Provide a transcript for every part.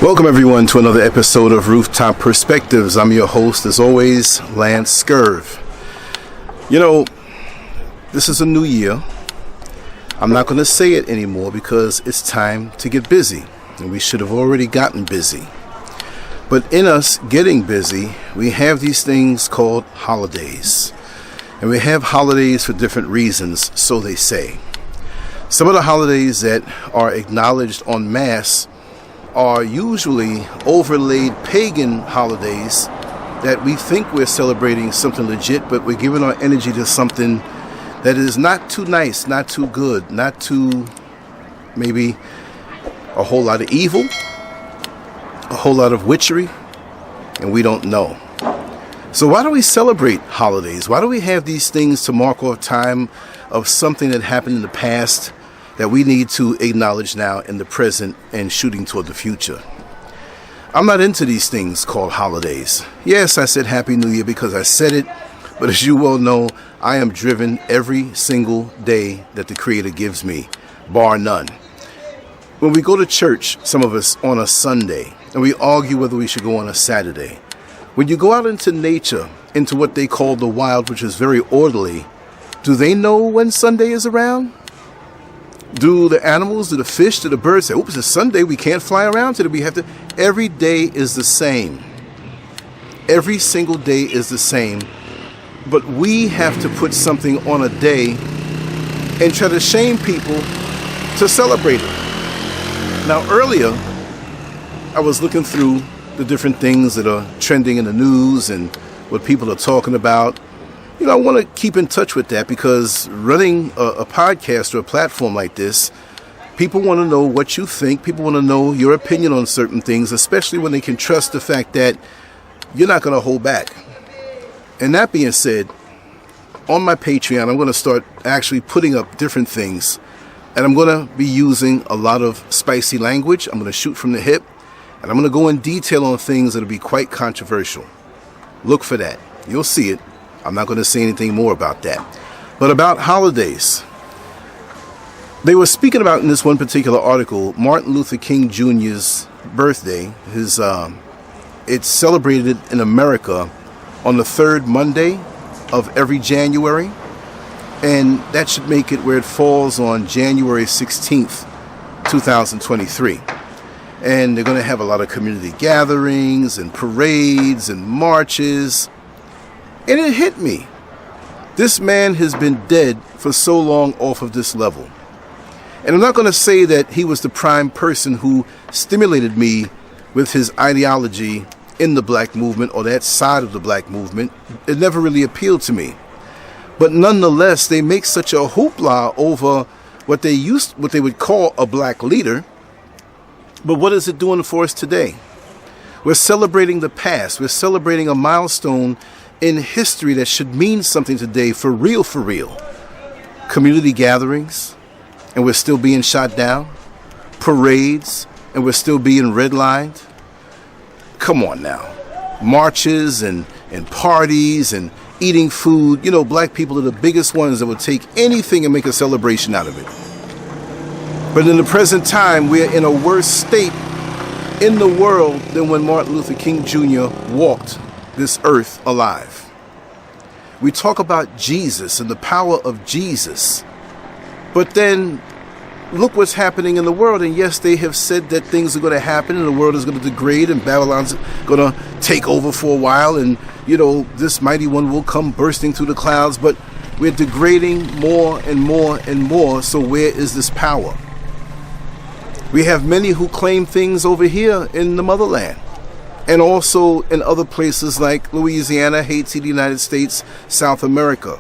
Welcome everyone to another episode of Rooftop Perspectives. I'm your host, as always, LanceScurv. You know, this is a new year. I'm not going to say it anymore because it's time to get busy, and we should have already gotten busy. But in us getting busy, we have these things called holidays. And we have holidays for different reasons, so they say. Some of the holidays that are acknowledged en masse are usually overlaid pagan holidays that we think we're celebrating something legit, but we're giving our energy to something that is not too nice, not too good, not too, maybe a whole lot of evil, a whole lot of witchery, and we don't know. So why do we celebrate holidays? Why do we have these things to mark off time of something that happened in the past that we need to acknowledge now in the present and shooting toward the future? I'm not into these things called holidays. Yes, I said Happy New Year because I said it, but as you well know, I am driven every single day that the Creator gives me, bar none. When we go to church, some of us on a Sunday, and we argue whether we should go on a Saturday. When you go out into nature, into what they call the wild, which is very orderly, do they know when Sunday is around? Do the animals, do the fish, do the birds say, oops, it's Sunday, we can't fly around today, we have to? Every day is the same. Every single day is the same. But we have to put something on a day and try to shame people to celebrate it. Now earlier, I was looking through the different things that are trending in the news and what people are talking about. You know, I want to keep in touch with that because running a podcast or a platform like this, people want to know what you think. People want to know your opinion on certain things, especially when they can trust the fact that you're not going to hold back. And that being said, on my Patreon, I'm going to start actually putting up different things. And I'm going to be using a lot of spicy language. I'm going to shoot from the hip. And I'm going to go in detail on things that will be quite controversial. Look for that. You'll see it. I'm not going to say anything more about that. But about holidays. They were speaking about in this one particular article, Martin Luther King Jr.'s birthday. It's celebrated in America on the third Monday of every January. And that should make it where it falls on January 16th, 2023. And they're going to have a lot of community gatherings and parades and marches. And it hit me. This man has been dead for so long off of this level. And I'm not going to say that he was the prime person who stimulated me with his ideology in the black movement or that side of the black movement. It never really appealed to me. But nonetheless, they make such a hoopla over what they would call a black leader. But what is it doing for us today? We're celebrating the past. We're celebrating a milestone in history that should mean something today, for real, for real. Community gatherings, and we're still being shot down. Parades, and we're still being redlined. Come on now. Marches and parties and eating food. You know, black people are the biggest ones that will take anything and make a celebration out of it. But in the present time, we're in a worse state in the world than when Martin Luther King Jr. walked this earth alive. We talk about Jesus and the power of Jesus, but then look what's happening in the world. And yes, they have said that things are going to happen and the world is going to degrade and Babylon's going to take over for a while, and you know, this mighty one will come bursting through the clouds. But we're degrading more and more and more. So where is this power? We have many who claim things over here in the motherland, and also in other places like Louisiana, Haiti, the United States, South America.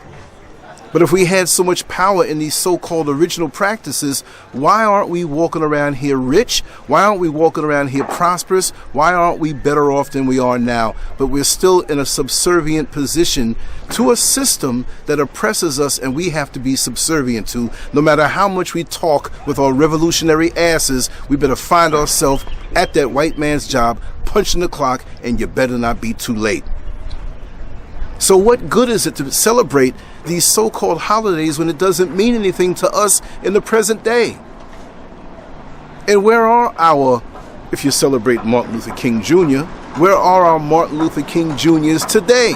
But if we had so much power in these so-called original practices, why aren't we walking around here rich? Why aren't we walking around here prosperous? Why aren't we better off than we are now? But we're still in a subservient position to a system that oppresses us, and we have to be subservient to. No matter how much we talk with our revolutionary asses, we better find ourselves at that white man's job, punching the clock, and you better not be too late. So what good is it to celebrate these so-called holidays when it doesn't mean anything to us in the present day? And where are our, if you celebrate Martin Luther King Jr., where are our Martin Luther King Jr.'s today?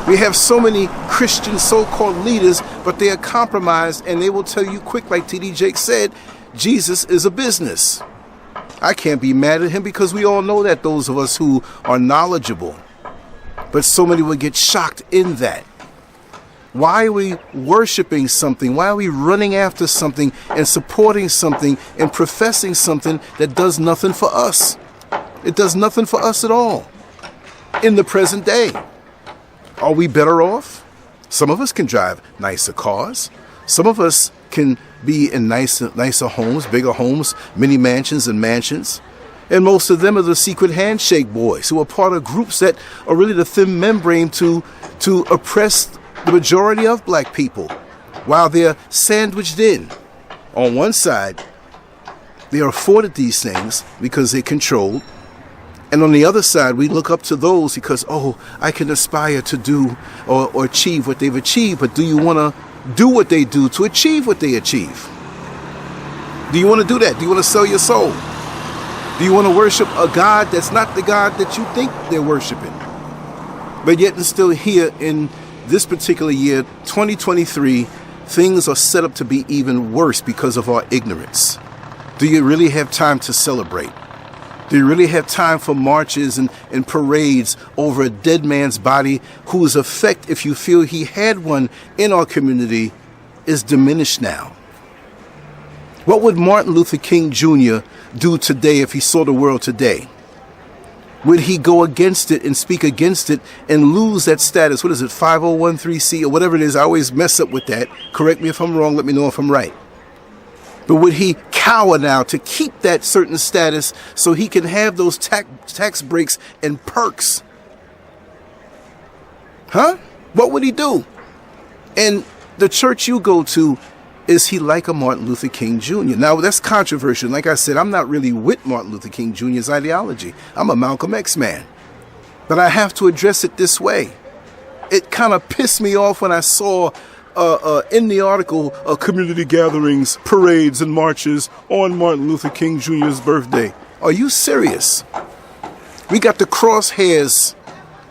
We have so many Christian so-called leaders, but they are compromised, and they will tell you quick, like T.D. Jakes said, Jesus is a business. I can't be mad at him because we all know that, those of us who are knowledgeable. But so many will get shocked in that. Why are we worshiping something? Why are we running after something and supporting something and professing something that does nothing for us? It does nothing for us at all in the present day. Are we better off? Some of us can drive nicer cars. Some of us can be in nicer homes, bigger homes, mini mansions and mansions. And most of them are the secret handshake boys who are part of groups that are really the thin membrane to oppress the majority of black people while they're sandwiched in. On one side, they are afforded these things because they're controlled. And on the other side, we look up to those because, oh, I can aspire to do or achieve what they've achieved. But do you want to do what they do to achieve what they achieve? Do you want to do that? Do you want to sell your soul? Do you want to worship a God that's not the God that you think they're worshiping? But yet and still here in this particular year, 2023, things are set up to be even worse because of our ignorance. Do you really have time to celebrate? Do you really have time for marches and parades over a dead man's body whose effect, if you feel he had one in our community, is diminished now? What would Martin Luther King Jr. do today if he saw the world today? Would he go against it and speak against it and lose that status? What is it, 5013C or whatever it is? I always mess up with that. Correct me if I'm wrong. Let me know if I'm right. But would he cower now to keep that certain status so he can have those tax breaks and perks? Huh? What would he do? And the church you go to, is he like a Martin Luther King Jr.? Now, that's controversial. Like I said, I'm not really with Martin Luther King Jr.'s ideology. I'm a Malcolm X man. But I have to address it this way. It kind of pissed me off when I saw in the article, community gatherings, parades, and marches on Martin Luther King Jr.'s birthday. Are you serious? We got the crosshairs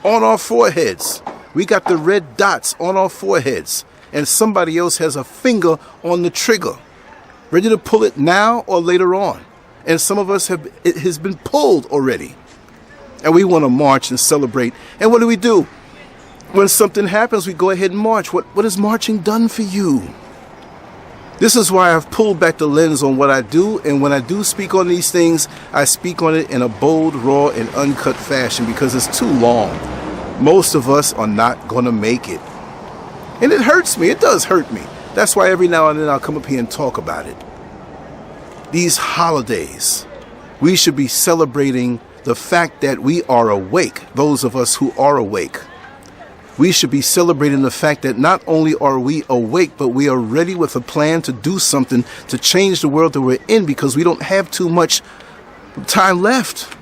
on our foreheads. We got the red dots on our foreheads. And somebody else has a finger on the trigger, ready to pull it now or later on. And some of us it has been pulled already. And we want to march and celebrate. And what do? When something happens, we go ahead and march. What has marching done for you? This is why I've pulled back the lens on what I do. And when I do speak on these things, I speak on it in a bold, raw, and uncut fashion because it's too long. Most of us are not going to make it. And it hurts me. It does hurt me. That's why every now and then I'll come up here and talk about it. These holidays, we should be celebrating the fact that we are awake, those of us who are awake. We should be celebrating the fact that not only are we awake, but we are ready with a plan to do something to change the world that we're in because we don't have too much time left.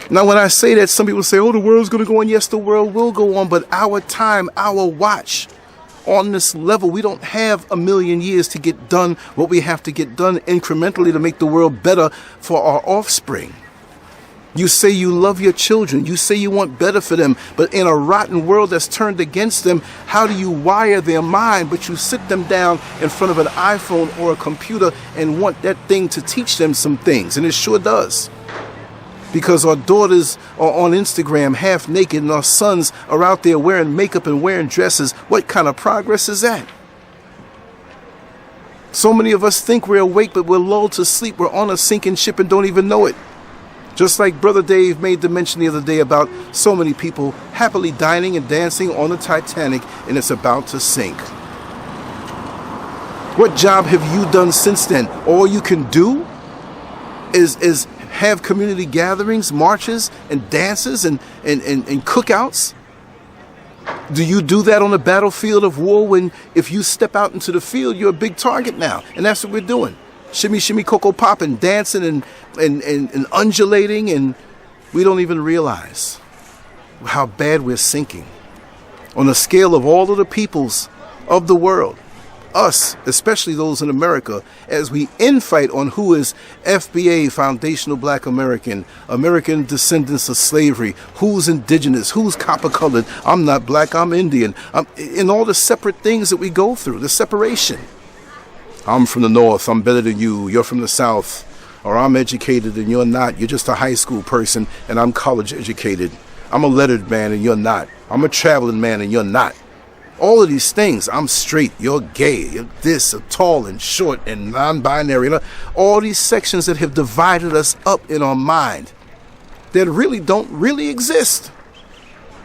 Now, when I say that, some people say, oh, the world's going to go on. Yes, the world will go on. But our time, our watch on this level, we don't have a million years to get done what we have to get done incrementally to make the world better for our offspring. You say you love your children. You say you want better for them. But in a rotten world that's turned against them, how do you wire their mind? But you sit them down in front of an iPhone or a computer and want that thing to teach them some things. And it sure does. Because our daughters are on Instagram half naked and our sons are out there wearing makeup and wearing dresses. What kind of progress is that? So many of us think we're awake, but we're lulled to sleep. We're on a sinking ship and don't even know it. Just like Brother Dave made the mention the other day about so many people happily dining and dancing on the Titanic and it's about to sink. What job have you done since then? All you can do is have community gatherings, marches, and dances and cookouts? Do you do that on the battlefield of war when if you step out into the field, you're a big target now? And that's what we're doing. Shimmy, shimmy, cocoa pop and dancing and undulating, and we don't even realize. how bad we're sinking. On the scale of all of the peoples of the world, us, especially those in America, as we infight on who is FBA, foundational black American, American descendants of slavery, who's indigenous, who's copper colored, I'm not black, I'm Indian, in all the separate things that we go through, the separation. I'm from the north, I'm better than you, you're from the south, or I'm educated and you're not, you're just a high school person and I'm college educated. I'm a lettered man and you're not. I'm a traveling man and you're not. All of these things, I'm straight, you're gay, you're this, tall and short and non-binary. All these sections that have divided us up in our mind that really don't really exist.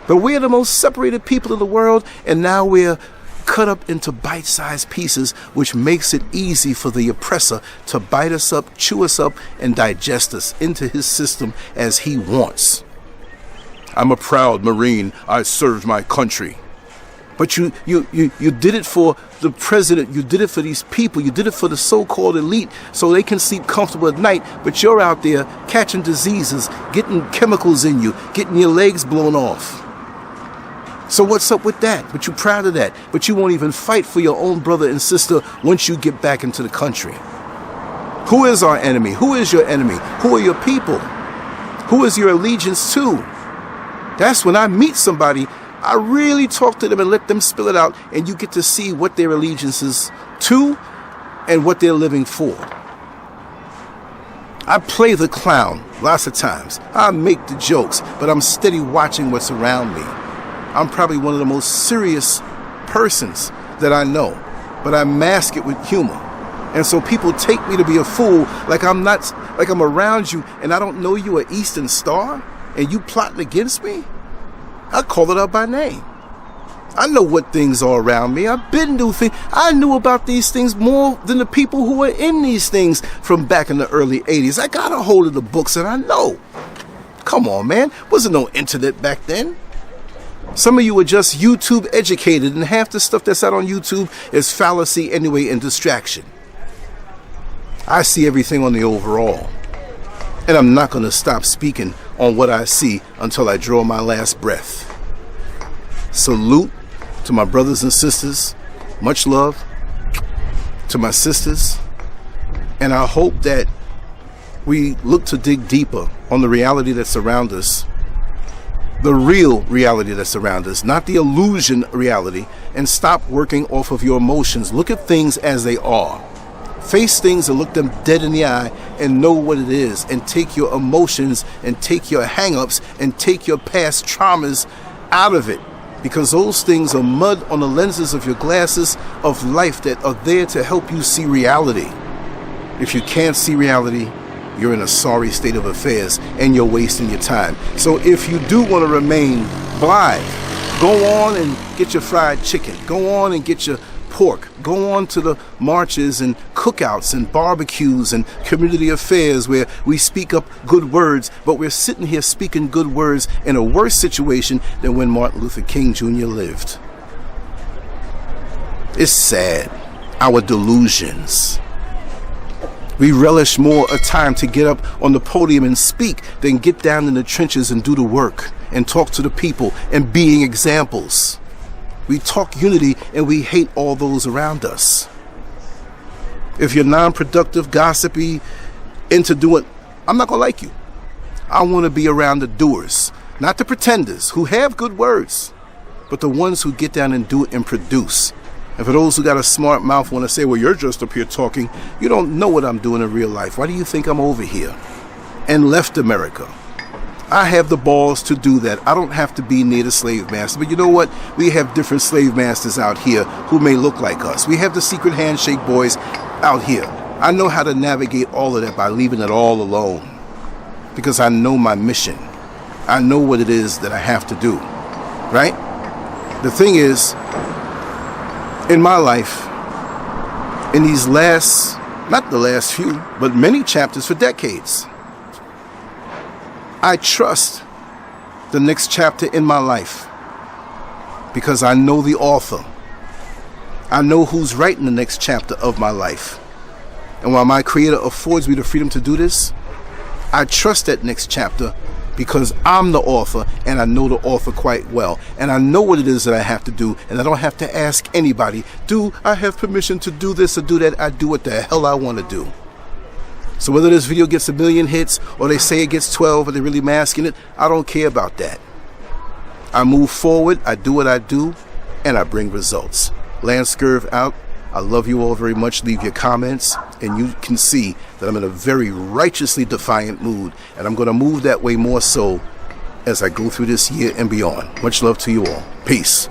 But we're the most separated people in the world, and now we're cut up into bite-sized pieces, which makes it easy for the oppressor to bite us up, chew us up, and digest us into his system as he wants. I'm a proud Marine, I served my country. But you did it for the president, you did it for these people, you did it for the so-called elite so they can sleep comfortable at night, but you're out there catching diseases, getting chemicals in you, getting your legs blown off. So what's up with that? But you're proud of that, but you won't even fight for your own brother and sister once you get back into the country. Who is our enemy? Who is your enemy? Who are your people? Who is your allegiance to? That's when I meet somebody, I really talk to them and let them spill it out, and you get to see what their allegiance is to and what they're living for. I play the clown lots of times. I make the jokes, but I'm steady watching what's around me. I'm probably one of the most serious persons that I know, but I mask it with humor. And so people take me to be a fool, like I'm around you and I don't know you an Eastern Star and you plotting against me? I call it out by name. I know what things are around me. I've been through things. I knew about these things more than the people who were in these things from back in the early 80s. I got a hold of the books and I know. Come on, man. Wasn't no internet back then. Some of you are just YouTube educated, and half the stuff that's out on YouTube is fallacy anyway and distraction. I see everything on the overall. And I'm not going to stop speaking on what I see until I draw my last breath. Salute to my brothers and sisters. Much love to my sisters. And I hope that we look to dig deeper on the reality that's around us. The real reality that's around us, not the illusion reality, and stop working off of your emotions. Look at things as they are. Face things and look them dead in the eye and know what it is, and take your emotions and take your hang-ups and take your past traumas out of it, because those things are mud on the lenses of your glasses of life that are there to help you see reality. If you can't see reality, you're in a sorry state of affairs and you're wasting your time. So if you do want to remain blind, go on and get your fried chicken, go on and get your pork, go on to the marches and cookouts and barbecues and community affairs where we speak up good words, but we're sitting here speaking good words in a worse situation than when Martin Luther King Jr. lived. It's sad, our delusions. We relish more a time to get up on the podium and speak than get down in the trenches and do the work and talk to the people and being examples. We talk unity and we hate all those around us. If you're non-productive, gossipy, into doing, I'm not going to like you. I want to be around the doers, not the pretenders who have good words, but the ones who get down and do it and produce. And for those who got a smart mouth want to say, well, you're just up here talking. You don't know what I'm doing in real life. Why do you think I'm over here and left America? I have the balls to do that. I don't have to be near the slave master. But you know what? We have different slave masters out here who may look like us. We have the secret handshake boys out here. I know how to navigate all of that by leaving it all alone, because I know my mission. I know what it is that I have to do, right? The thing is, in my life, in these not the last few, but many chapters for decades, I trust the next chapter in my life because I know the author. I know who's writing the next chapter of my life. And while my Creator affords me the freedom to do this, I trust that next chapter because I'm the author and I know the author quite well. And I know what it is that I have to do, and I don't have to ask anybody, do I have permission to do this or do that? I do what the hell I want to do. So whether this video gets 1 million hits or they say it gets 12 or they're really masking it, I don't care about that. I move forward, I do what I do, and I bring results. LanceScurv out. I love you all very much. Leave your comments, and you can see that I'm in a very righteously defiant mood, and I'm going to move that way more so as I go through this year and beyond. Much love to you all. Peace.